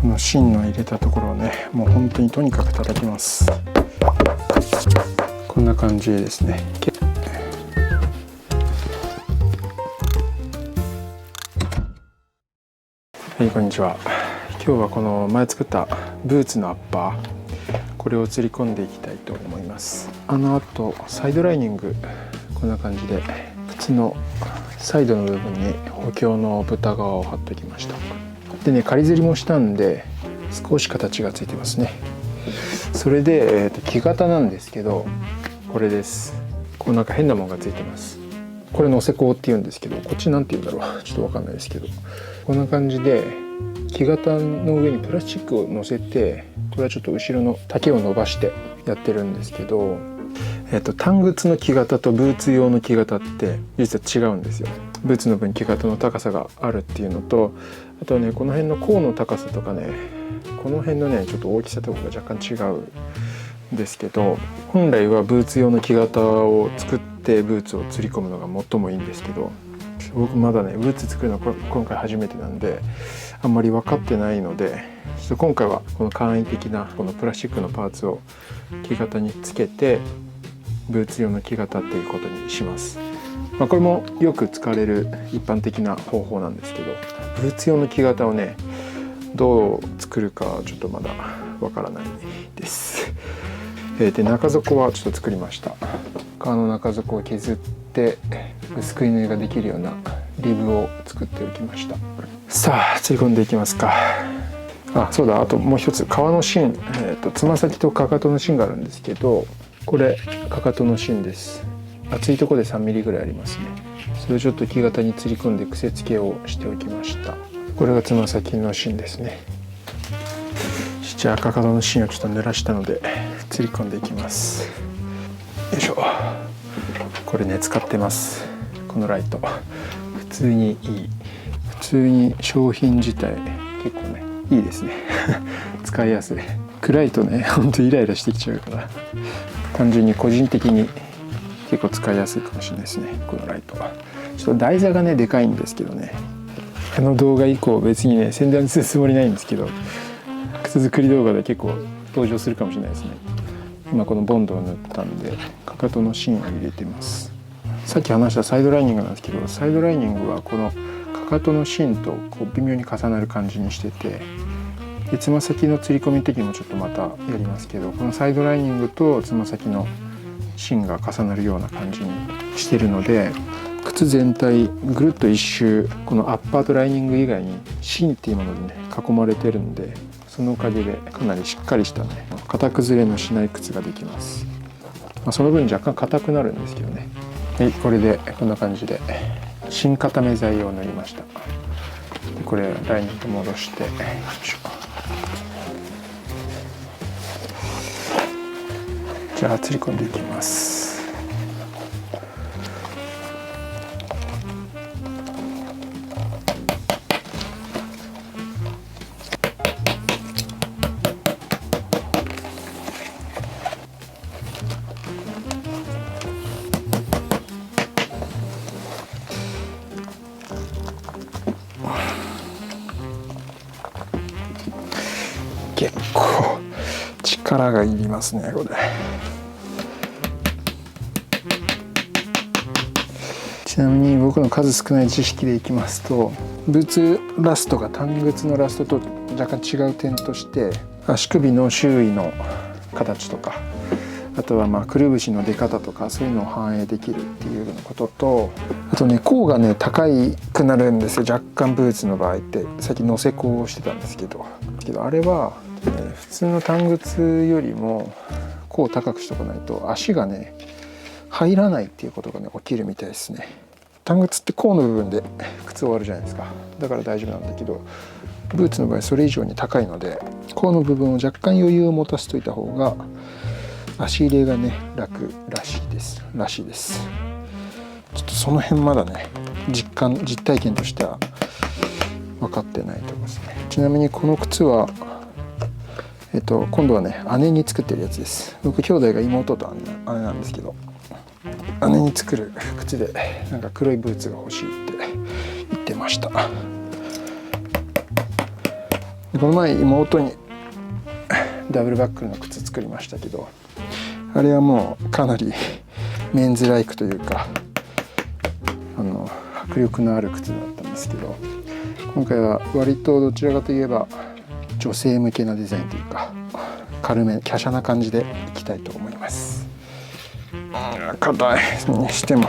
この芯の入れたところをね、もう本当にとにかく叩きます。こんな感じですね。はい、こんにちは。今日はこの前作ったブーツのアッパー、これを吊り込んでいきたいと思います。あとサイドライニング、こんな感じで靴のサイドの部分に補強の豚革を貼っておきました。でね、仮吊りもしたんで少し形がついてますね。それで、木型なんですけど、これです。こうなんか変なものがついてます。これのせこうっていうんですけど、こっちなんて言うんだろう、ちょっとわかんないですけど、こんな感じで木型の上にプラスチックを乗せて、これはちょっと後ろの丈を伸ばしてやってるんですけど、短靴の木型とブーツ用の木型って実は違うんですよ。ブーツの分木型の高さがあるっていうのと、あとはね、この辺の甲の高さとかね、この辺のねちょっと大きさとかが若干違うんですけど、本来はブーツ用の木型を作ってブーツを吊り込むのが最もいいんですけど、僕まだねブーツ作るの今回初めてなんであんまり分かってないので、ちょっと今回はこの簡易的なこのプラスチックのパーツを木型につけてブーツ用の木型っていうことにします。これもよく使われる一般的な方法なんですけど、ブーツ用の木型をねどう作るかちょっとまだわからないです。で、中底はちょっと作りました。革の中底を削って薄く縫いができるようなリブを作っておきました。さあ吊り込んでいきますか。そうだ、あともう一つ革の芯、つま先とかかとの芯があるんですけど、これかかとの芯です。厚いところで3ミリぐらいありますね。それをちょっと木型に吊り込んで癖付けをしておきました。これがつま先の芯ですね。じゃあかかとの芯をちょっと濡らしたので吊り込んでいきます。よいしょ。これね使ってます。このライト普通にいい。普通に商品自体結構ねいいですね使いやすい。暗いとねほんとイライラしてきちゃうから、単純に個人的に結構使いやすいかもしれないですね、このライトは。ちょっと台座がねでかいんですけどね、動画以降別にね宣伝するつもりないんですけど、靴作り動画で結構登場するかもしれないですね。今このボンドを塗ったんでかかとの芯を入れてます。さっき話したサイドライニングなんですけど、サイドライニングはこのかかとの芯とこう微妙に重なる感じにしてて、でつま先の吊り込みの時もちょっとまたやりますけど、このサイドライニングとつま先の芯が重なるような感じにしてるので、靴全体ぐるっと一周このアッパーとライニング以外に芯っていうものでね囲まれてるんで、そのおかげでかなりしっかりしたね型崩れのしない靴ができます。その分若干硬くなるんですけどね。はい、これでこんな感じで芯固め剤を塗りました。でこれライニング戻して、じゃあ吊り込んでいきます。結構力がいりますねこれ。ちなみに僕の数少ない知識でいきますと、ブーツラストが短靴のラストと若干違う点として、足首の周囲の形とか、あとはくるぶしの出方とかそういうのを反映できるっていうようなことと、あとね甲がね高くなるんですよ、若干ブーツの場合って。さっきのせ甲をしてたんですけどあれは、普通の短靴よりも甲を高くしとかないと足がね入らないっていうことがね起きるみたいですね。短靴って甲の部分で靴終わるじゃないですか。だから大丈夫なんだけど、ブーツの場合それ以上に高いので、甲の部分を若干余裕を持たせといた方が足入れがね楽らしいです。ちょっとその辺まだね実体験としては分かってないところですね。ちなみにこの靴は今度はね姉に作ってるやつです。僕兄弟が妹と姉なんですけど、姉に作る靴でなんか黒いブーツが欲しいって言ってました。この前妹にダブルバックルの靴作りましたけど、あれはもうかなりメンズライクというか迫力のある靴だったんですけど、今回は割とどちらかといえば女性向けなデザインというか軽め華奢な感じでいきたいと思います。硬いにしても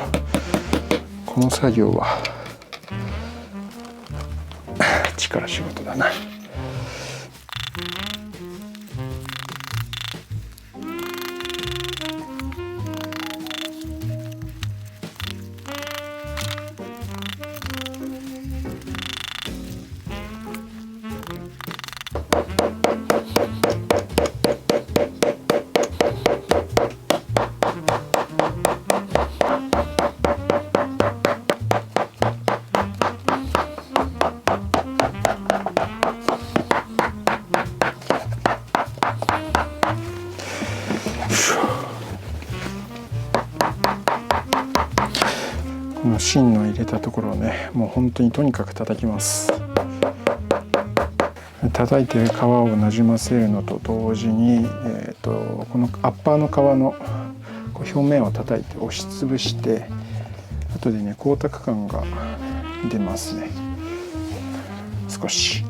この作業は力仕事だな。この芯の入れたところをね、もう本当にとにかく叩きます。叩いて皮をなじませるのと同時に、このアッパーの皮の表面を叩いて押しつぶして、後でね光沢感が出ますね、少し。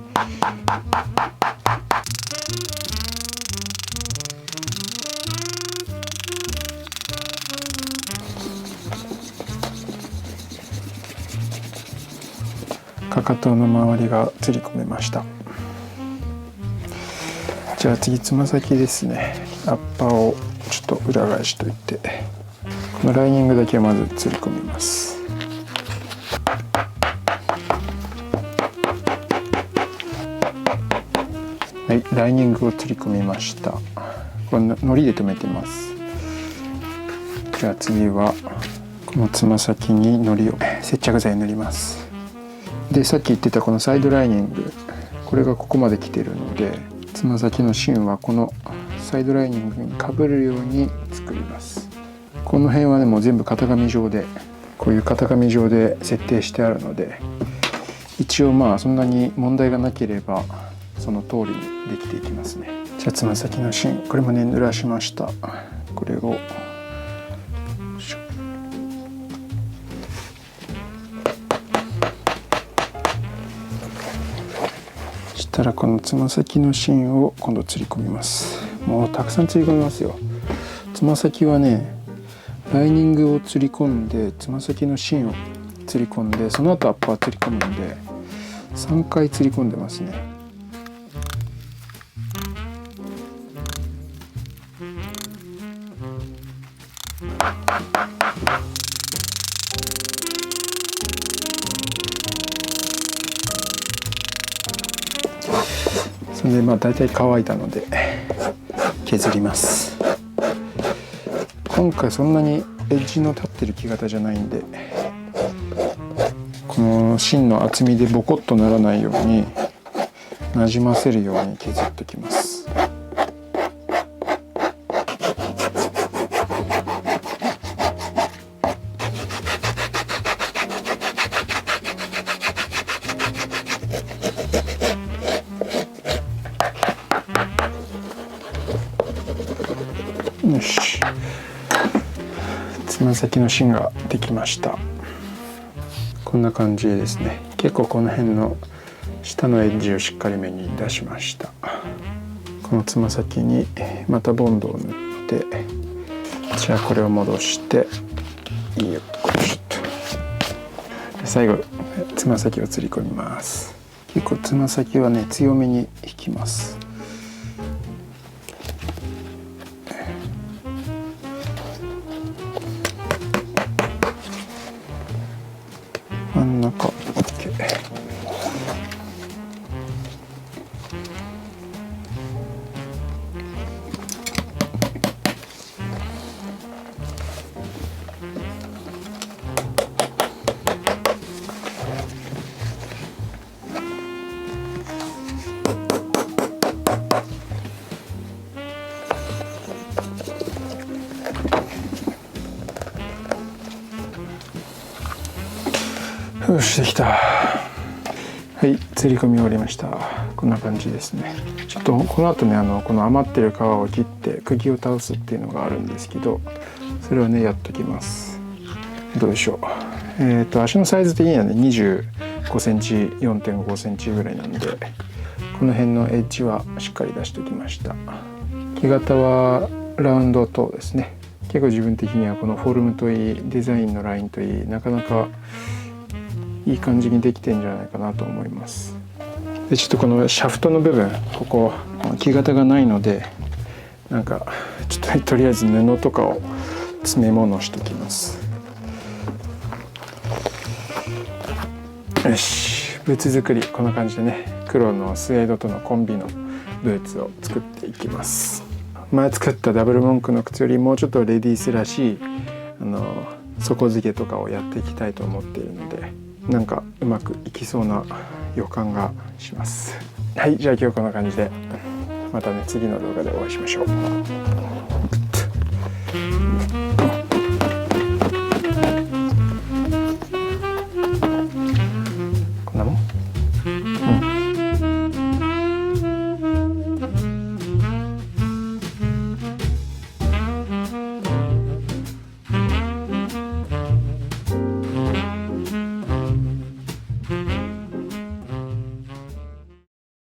かかとの周りが釣り込めました。じゃあ次つま先ですね。アッパーをちょっと裏返しといて、このライニングだけまず釣り込みます。はい、ライニングを釣り込みました。これのりで留めてます。じゃあ次はこのつま先にのりを接着剤塗ります。でさっき言ってたこのサイドライニング、これがここまで来てるので、つま先の芯はこのサイドライニングにかぶるように作ります。この辺はねもう全部型紙状で、こういう型紙状で設定してあるので、一応まあそんなに問題がなければその通りにできていきますね。じゃあつま先の芯、これもね濡らしました。これをしたら、このつま先の芯を今度釣り込みます。もうたくさん釣り込みますよ。つま先はねライニングを釣り込んで、つま先の芯を釣り込んで、その後アッパー釣り込むんで3回釣り込んでますね。それでまあ大体乾いたので削ります。今回そんなにエッジの立ってる木型じゃないんで、この芯の厚みでボコッとならないようになじませるように削ってきます。よし、つま先の芯ができました。こんな感じですね。結構この辺の下のエッジをしっかりめに出しました。このつま先にまたボンドを塗って、じゃあこれを戻してよっこいしょっと。で最後つま先を釣り込みます。結構つま先はね強めに引きます。真ん中 OK。 よしできた。はい、釣り込み終わりました。ここんな感じですね。ちょっとこの後ねこの余ってる皮を切って釘を倒すっていうのがあるんですけど、それはねやっときます。どうでしょう。足のサイズ的にはね25センチ4.5センチぐらいなんで、この辺のエッジはしっかり出しておきました。木型はラウンドトーですね。結構自分的にはこのフォルムといいデザインのラインといいなかなかいい感じにできてんじゃないかなと思います。でちょっとこのシャフトの部分ここ木型がないので、なんかちょっととりあえず布とかを詰め物しておきます。よし、ブーツ作りこんな感じでね、黒のスウェードとのコンビのブーツを作っていきます。前作ったダブルモンクの靴よりもうちょっとレディースらしい底付けとかをやっていきたいと思っているので、なんかうまくいきそうな予感がします。はい、じゃあ今日こんな感じでまたね次の動画でお会いしましょう。